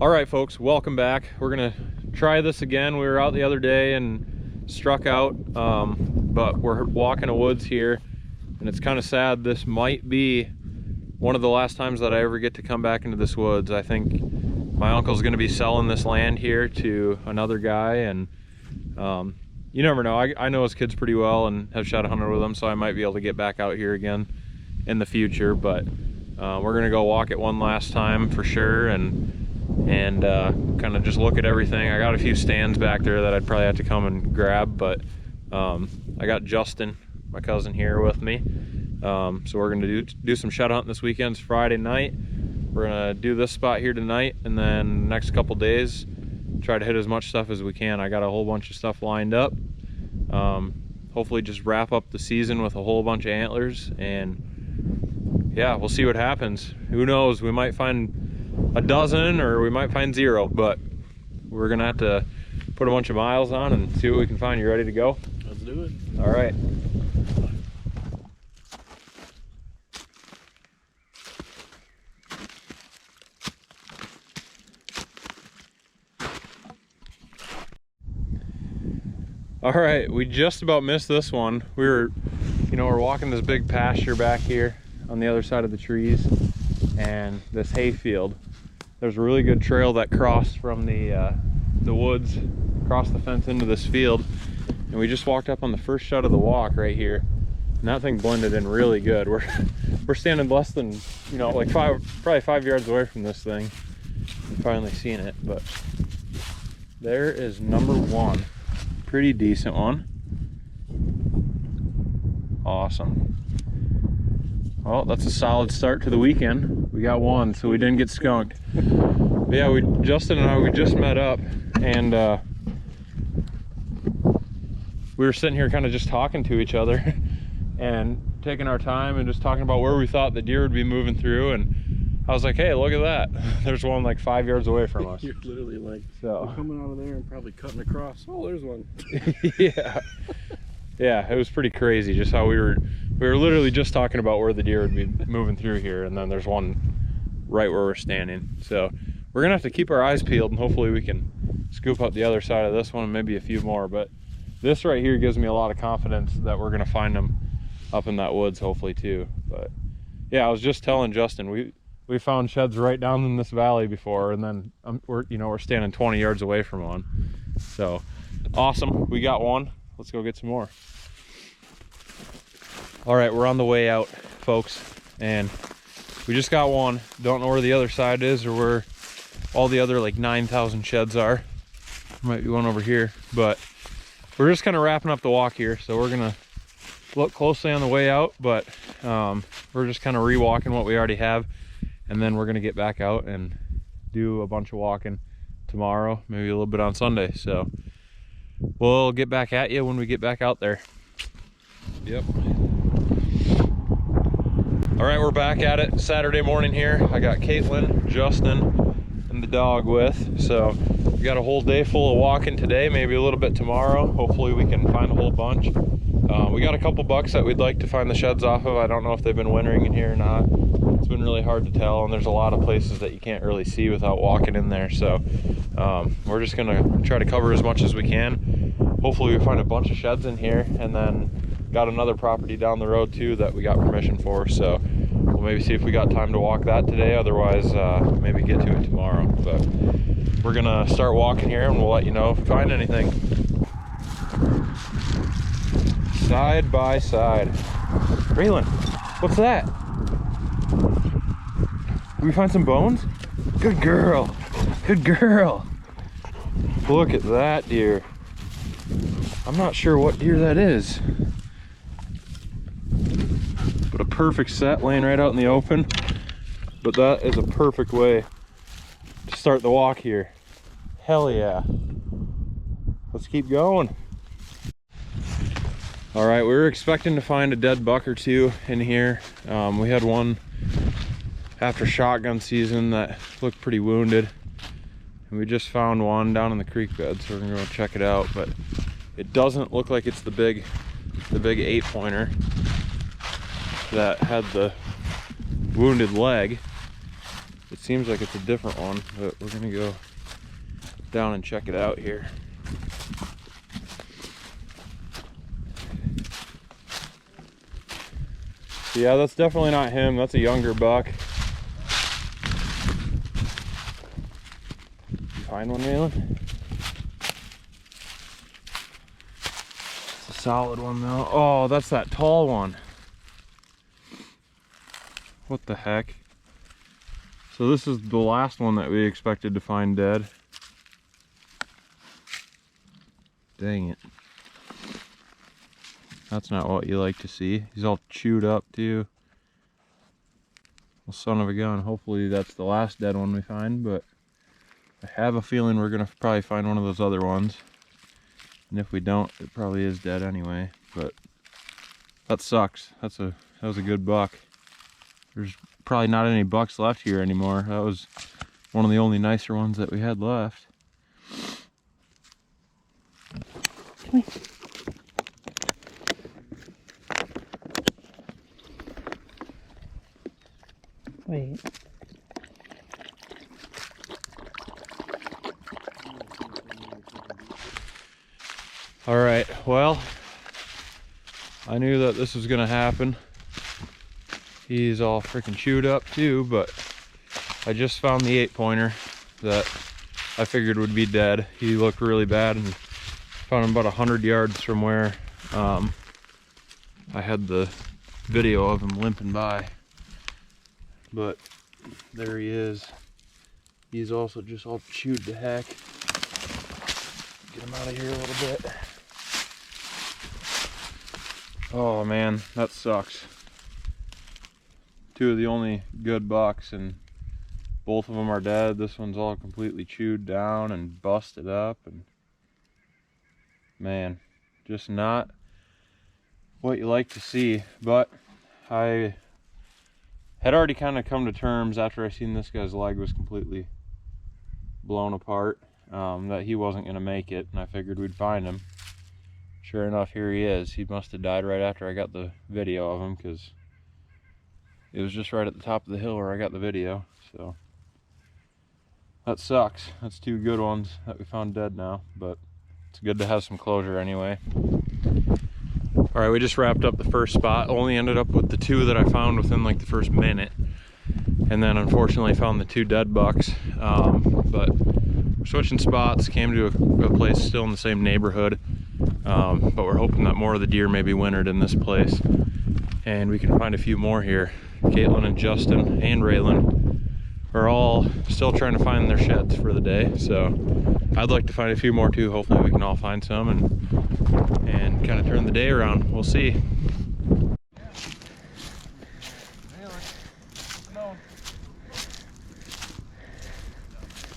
All right, folks, welcome back. We're gonna try this again. We were out the other day and struck out, but we're walking the woods here, and it's kind of sad. This might be one of the last times that I ever get to come back into this woods. I think my uncle's gonna be selling this land here to another guy, and you never know. I know his kids pretty well and have shot a hunter with them, so I might be able to get back out here again in the future, but we're gonna go walk it one last time for sure, and kind of just look at everything. I got a few stands back there that I'd probably have to come and grab, but I got Justin, my cousin, here with me, so we're gonna do some shed hunting this weekend. It's Friday night. We're gonna do this spot here tonight, and then next couple days try to hit as much stuff as we can. I got a whole bunch of stuff lined up. Hopefully just wrap up the season with a whole bunch of antlers, and yeah, we'll see what happens. Who knows, we might find a dozen or we might find 0, but we're gonna have to put a bunch of miles on and see what we can find. You ready to go? Let's do it. All right. All right, we just about missed this one. We're walking this big pasture back here on the other side of the trees and this hay field. There's a really good trail that crossed from the woods, across the fence into this field, and we just walked up on the first shot of the walk right here, and that thing blended in really good. We're standing less than, like probably 5 yards away from this thing. Finally seen it, but there is number 1. Pretty decent one. Awesome. Well, that's a solid start to the weekend. We got one, so we didn't get skunked. But yeah, Justin and I, we just met up, and we were sitting here kind of just talking to each other and taking our time and just talking about where we thought the deer would be moving through, and I was like, hey, look at that. There's one like 5 yards away from us. You're literally like, so coming out of there and probably cutting across. Oh, there's one. Yeah, it was pretty crazy just how we were literally just talking about where the deer would be moving through here, and then there's one right where we're standing. So we're gonna have to keep our eyes peeled, and hopefully we can scoop up the other side of this one and maybe a few more. But this right here gives me a lot of confidence that we're gonna find them up in that woods, hopefully too. But yeah, I was just telling Justin, we found sheds right down in this valley before, and then we're standing 20 yards away from one. So awesome, we got one. Let's go get some more. All right, we're on the way out, folks, and we just got one. Don't know where the other side is or where all the other like 9,000 sheds are. Might be one over here, but we're just kind of wrapping up the walk here, so we're gonna look closely on the way out, but we're just kind of re-walking what we already have, and then we're gonna get back out and do a bunch of walking tomorrow, maybe a little bit on Sunday. So we'll get back at you when we get back out there. Yep. All right, we're back at it Saturday morning here. I got Kaitlyn, Justin, and the dog with. So we got a whole day full of walking today, maybe a little bit tomorrow. Hopefully we can find a whole bunch. We got a couple bucks that we'd like to find the sheds off of. I don't know if they've been wintering in here or not. It's been really hard to tell, and there's a lot of places that you can't really see without walking in there. So we're just gonna try to cover as much as we can. Hopefully we find a bunch of sheds in here, and then got another property down the road too that we got permission for. So we'll maybe see if we got time to walk that today. Otherwise, maybe get to it tomorrow. But we're gonna start walking here, and we'll let you know if we find anything. Side by side. Raylan, what's that? Did we find some bones? Good girl. Good girl. Look at that deer. I'm not sure what deer that is, but a perfect set laying right out in the open. But that is a perfect way to start the walk here. Hell yeah. Let's keep going. All right, we were expecting to find a dead buck or two in here. We had one after shotgun season that looked pretty wounded, and we just found one down in the creek bed, so we're gonna go check it out. But it doesn't look like it's the big 8-pointer that had the wounded leg. It seems like it's a different one, but we're gonna go down and check it out here. Yeah, that's definitely not him. That's a younger buck. You find one, Kaitlyn? It's a solid one though. Oh, that's that tall one. What the heck? So this is the last one that we expected to find dead. Dang it. That's not what you like to see. He's all chewed up too. Well, son of a gun. Hopefully that's the last dead one we find, but I have a feeling we're gonna probably find one of those other ones. And if we don't, it probably is dead anyway, but that sucks. That was a good buck. There's probably not any bucks left here anymore. That was one of the only nicer ones that we had left. Come here. Wait. All right, well, I knew that this was gonna happen. He's all freaking chewed up too, but I just found the 8-pointer that I figured would be dead. He looked really bad, and found him about 100 yards from where I had the video of him limping by. But there he is. He's also just all chewed to heck. Get him out of here a little bit. Oh man, that sucks. Two of the only good bucks, and both of them are dead. This one's all completely chewed down and busted up, and man, just not what you like to see. But I had already kind of come to terms after I seen this guy's leg was completely blown apart, that he wasn't going to make it, and I figured we'd find him. Sure enough, here he is. He must have died right after I got the video of him, because it was just right at the top of the hill where I got the video. So that sucks. That's two good ones that we found dead now, but it's good to have some closure anyway. All right, we just wrapped up the first spot. Only ended up with the two that I found within like the first minute, and then unfortunately found the two dead bucks. But we're switching spots, came to a place still in the same neighborhood, but we're hoping that more of the deer may be wintered in this place, and we can find a few more here. Kaitlyn and Justin and Raylan are all still trying to find their sheds for the day, so I'd like to find a few more too. Hopefully we can all find some and kind of turn the day around. We'll see.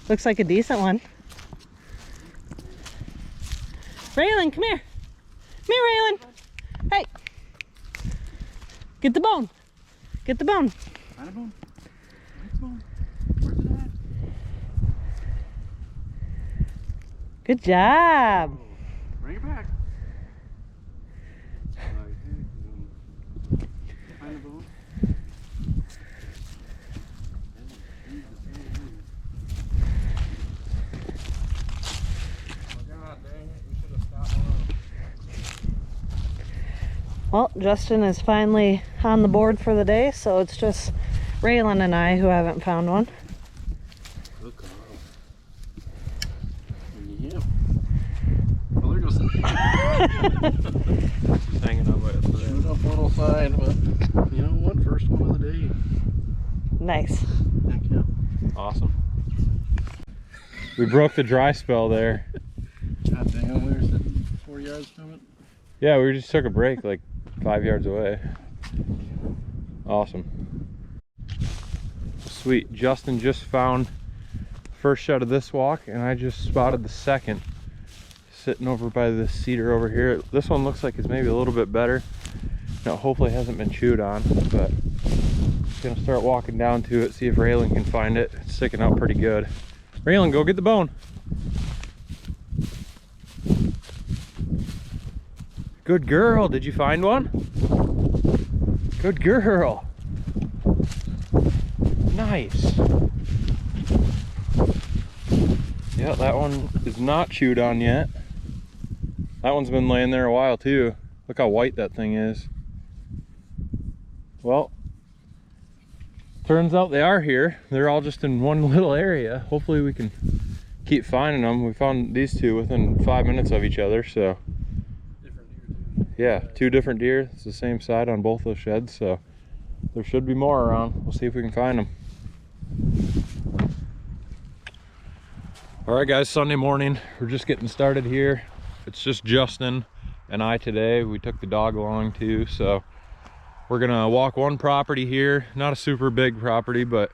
Looks like a decent one. Raylan, come here. Come here, Raylan. Hey. Get the bone. Get the bone. Find a bone. Find a bone. Where's it at? Good job. Oh, bring it back. Find a bone. Well, Justin is finally on the board for the day, so it's just Raylan and I who haven't found one. Good call. Yeah. Well, there goes the Just hanging up by a thread. Shoot up little side, but you know what? First one of the day. Nice. Heck yeah. Awesome. We broke the dry spell there. God damn, we were sitting 4 yards from it. Yeah, we just took a break like 5 yards away. Awesome. Sweet. Justin just found the first shot of this walk, and I just spotted the second sitting over by this cedar over here. This one looks like it's maybe a little bit better. Now, hopefully it hasn't been chewed on, but I'm gonna start walking down to it, see if Raylan can find it. It's sticking out pretty good. Raylan, go get the bone. Good girl. Did you find one? Good girl. Nice. Yeah, that one is not chewed on yet. That one's been laying there a while too. Look how white that thing is. Well, turns out they are here. They're all just in one little area. Hopefully we can keep finding them. We found these two within 5 minutes of each other, so. Different deer too. Yeah, two different deer. It's the same side on both those sheds, so there should be more around. We'll see if we can find them. All right guys, Sunday morning. We're just getting started here. It's just Justin and I today. We took the dog along too, so we're gonna walk one property here. Not a super big property, but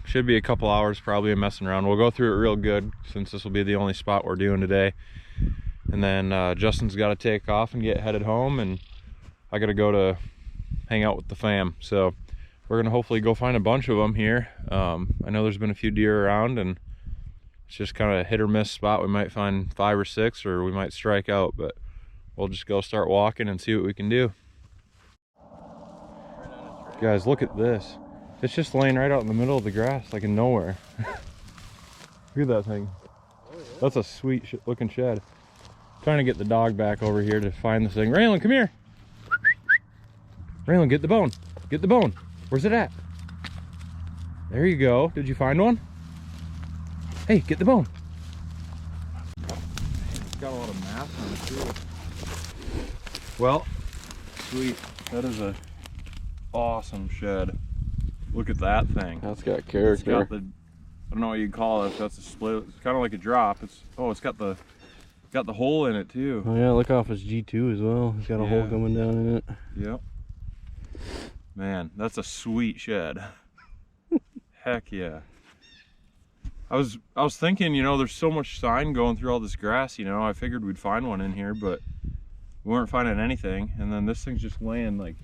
should be a couple hours probably of messing around. We'll go through it real good since this will be the only spot we're doing today. And then Justin's got to take off and get headed home, and I got to go to hang out with the fam. So we're gonna hopefully go find a bunch of them here. I know there's been a few deer around, and it's just kind of a hit or miss spot. We might find 5 or 6, or we might strike out, but we'll just go start walking and see what we can do. Guys, look at this. It's just laying right out in the middle of the grass, like in nowhere. Look at that thing. Oh, yeah. That's a sweet looking shed. Trying to get the dog back over here to find this thing. Raylan, come here. Raylan, get the bone. Get the bone. Where's it at? There you go. Did you find one? Hey, get the bone. It's got a lot of mass on it too. Well, sweet. That is a awesome shed. Look at that thing. That's got It's character. got the, I don't know what you'd call it. That's a split. It's kind of like a drop. It's got the hole in it too. Oh yeah, look off his G2 as well. It's got a hole coming down in it. Yep. Man, that's a sweet shed. Heck yeah. I was thinking, you know, there's so much sign going through all this grass, you know, I figured we'd find one in here, but we weren't finding anything. And then this thing's just laying like,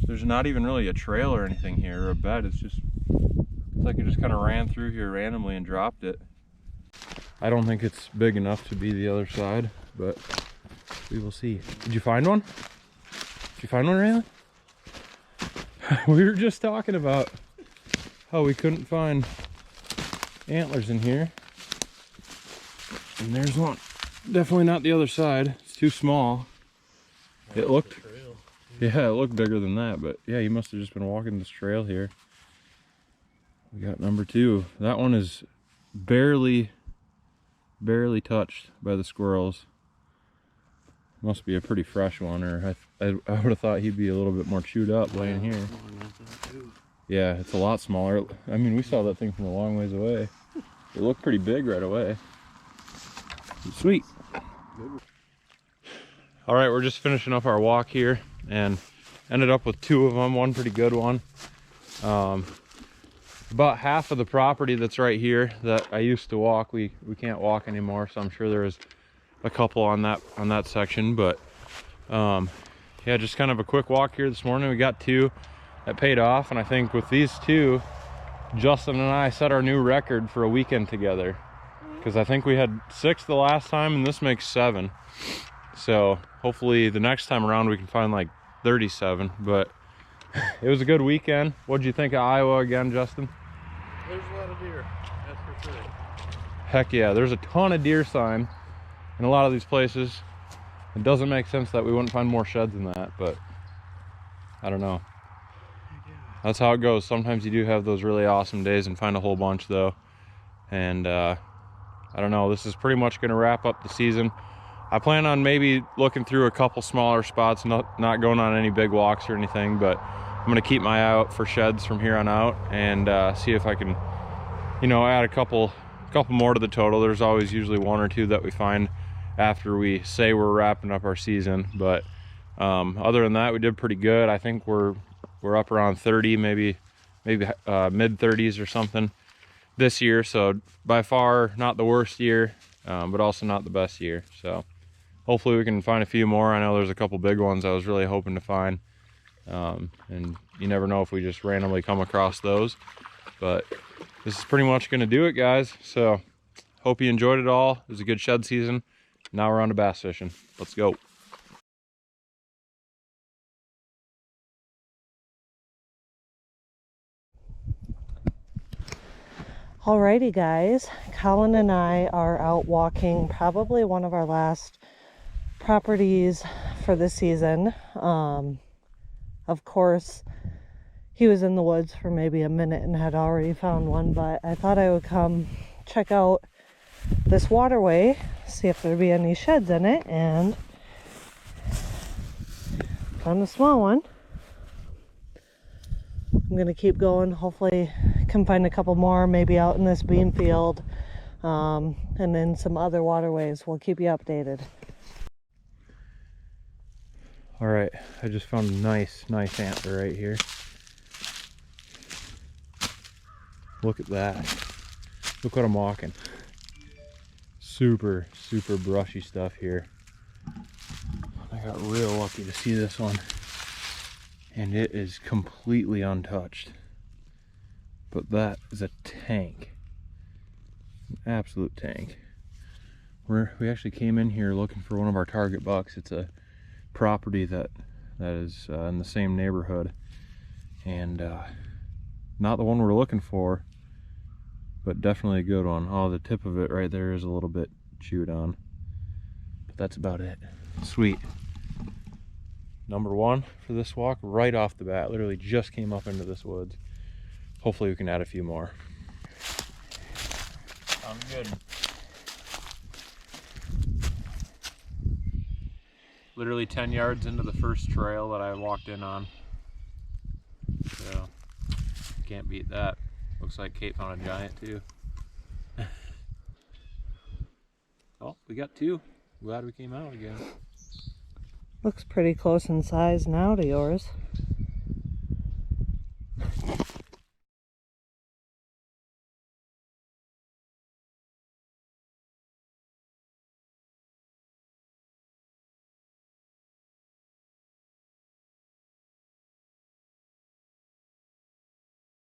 there's not even really a trail or anything here, or a bed. It's like it just kind of ran through here randomly and dropped it. I don't think it's big enough to be the other side, but we will see. Did you find one? Did you find one, Raylan? We were just talking about how we couldn't find antlers in here, and there's one. Definitely not the other side. It's too small. It looked, yeah, it looked bigger than that, but yeah, you must have just been walking this trail here. We got number 2. That one is barely touched by the squirrels. Must be a pretty fresh one, or I would have thought he'd be a little bit more chewed up laying here. Yeah, it's a lot smaller. I mean, we saw that thing from a long ways away. It looked pretty big right away. Sweet. All right, we're just finishing up our walk here and ended up with 2 of them, one pretty good one. About half of the property that's right here that I used to walk, we can't walk anymore, so I'm sure there was a couple on that section, but yeah, just kind of a quick walk here this morning. We got 2 that paid off, and I think with these 2, Justin and I set our new record for a weekend together, because I think we had 6 the last time, and this makes 7. So hopefully the next time around we can find like 37. But it was a good weekend. What'd you think of Iowa again, Justin? There's a lot of deer, that's for sure. Heck yeah, there's a ton of deer sign in a lot of these places. It doesn't make sense that we wouldn't find more sheds than that, but I don't know. That's how it goes. Sometimes you do have those really awesome days and find a whole bunch though. And I don't know, this is pretty much gonna wrap up the season. I plan on maybe looking through a couple smaller spots, not going on any big walks or anything, but I'm gonna keep my eye out for sheds from here on out and see if I can, you know, add a couple more to the total. There's always usually 1 or 2 that we find after we say we're wrapping up our season, but other than that, we did pretty good. I think we're up around 30, maybe mid 30s or something this year, so by far not the worst year, but also not the best year. So hopefully we can find a few more. I know there's a couple big ones I was really hoping to find, and you never know if we just randomly come across those, but this is pretty much going to do it, guys. So hope you enjoyed it all. It was a good shed season. Now we're on to bass fishing. Let's go. Alrighty guys, Collin and I are out walking probably one of our last properties for the season. Of course, he was in the woods for maybe a minute and had already found one, but I thought I would come check out this waterway, see if there'd be any sheds in it, and found a small one. I'm gonna keep going. Hopefully can find a couple more, maybe out in this bean field, and then some other waterways. We'll keep you updated. All right, I just found a nice antler right here. Look at that. Look what I'm walking. Super brushy stuff here. I got real lucky to see this one. And it is completely untouched. But that is a tank. An absolute tank. We actually came in here looking for one of our target bucks. It's a property that is in the same neighborhood. And not the one we're looking for, but definitely a good one. Oh, the tip of it right there is a little bit chewed on. But that's about it. Sweet. Number one for this walk right off the bat. Literally just came up into this woods. Hopefully we can add a few more. Sounds good. Literally 10 yards into the first trail that I walked in on. So can't beat that. Looks like Kate found a giant too. Oh, we got two. Glad we came out again. Looks pretty close in size now to yours.